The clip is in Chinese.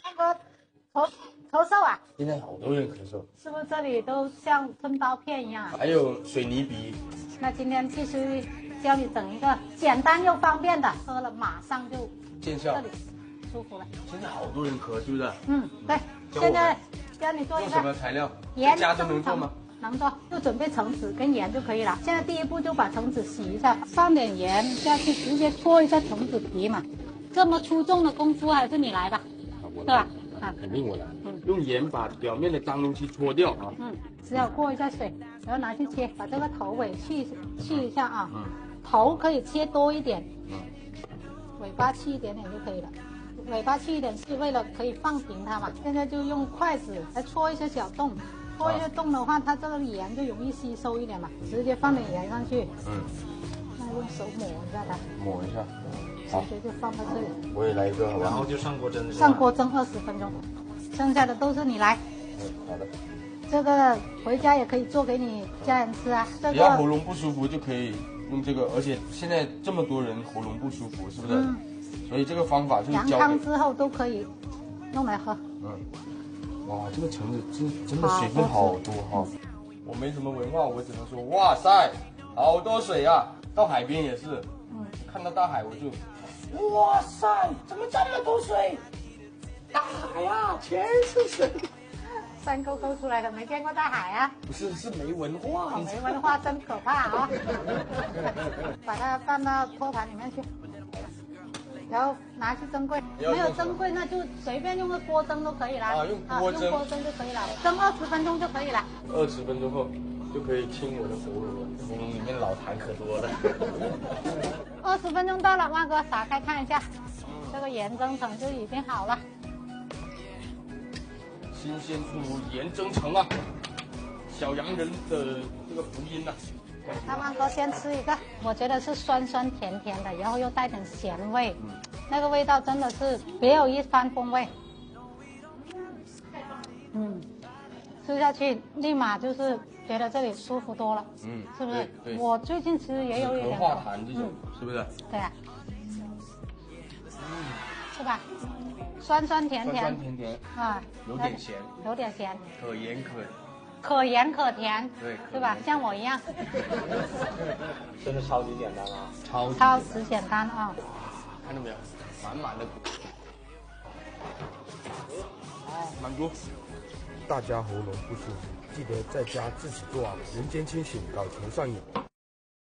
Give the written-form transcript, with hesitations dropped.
那个咳嗽啊？现在好多人咳嗽，是不是这里都像吞刀片一样啊？还有水泥鼻。那今天必须教你整一个简单又方便的，喝了马上就见效，这里舒服了。现在好多人咳，是不是？嗯，对。现在教你做一个。用什么材料？盐家都能做吗？能做，就准备橙子跟盐就可以了。现在第一步就把橙子洗一下，放点盐下去，直接搓一下橙子皮嘛。这么出众的功夫还是你来吧，是吧？啊，肯定我来。用盐把表面的脏东西搓掉啊。只要过一下水，然后拿去切，把这个头尾去一下啊。头可以切多一点，尾巴去一点点就可以了。尾巴去一点是为了可以放平它嘛。现在就用筷子来戳一些小洞。戳一些洞的话，它这个盐就容易吸收一点嘛，直接放点盐上去。那用手抹一下它。抹一下。直接就放到这里。我也来一个，好吧？然后就上锅蒸。上锅蒸20分钟，剩下的都是你来。好的。这个回家也可以做给你家人吃啊。这个只要喉咙不舒服就可以用这个，而且现在这么多人喉咙不舒服，是不是？所以这个方法就是羊汤之后都可以用来喝。哇，这个橙子真的水分好多哈！我没什么文化，我只能说哇塞，好多水啊！到海边也是，看到大海我就，哇塞，怎么这么多水？大海啊，全是水。山沟沟出来的，没见过大海啊？不是，是没文化。没文化真可怕啊！把它放到托盘里面去。然后拿去蒸柜，没有蒸柜那就随便用个锅蒸都可以啦。用锅蒸就可以了，蒸20分钟就可以了。20分钟后就可以清我的喉咙了，喉咙里面老痰可多了。20分钟到了，万哥打开看一下，这个盐蒸成就已经好了。新鲜出炉盐蒸成啊，小洋人的这个福音呐。那万哥先吃一个，我觉得是酸酸甜甜的，然后又带点咸味，那个味道真的是别有一番风味。吃下去立马就是觉得这里舒服多了，是不是？对。我最近其实也有一点化痰这种，是不是？对啊。是吧？酸酸甜甜。酸酸甜甜啊，有点咸。有点咸。可盐可甜，对，是吧？像我一样。真的超级简单啊！超级简单啊！看到没有？满满的。满足。大家喉咙不舒服，记得在家自己做啊！人间清醒，搞钱上瘾。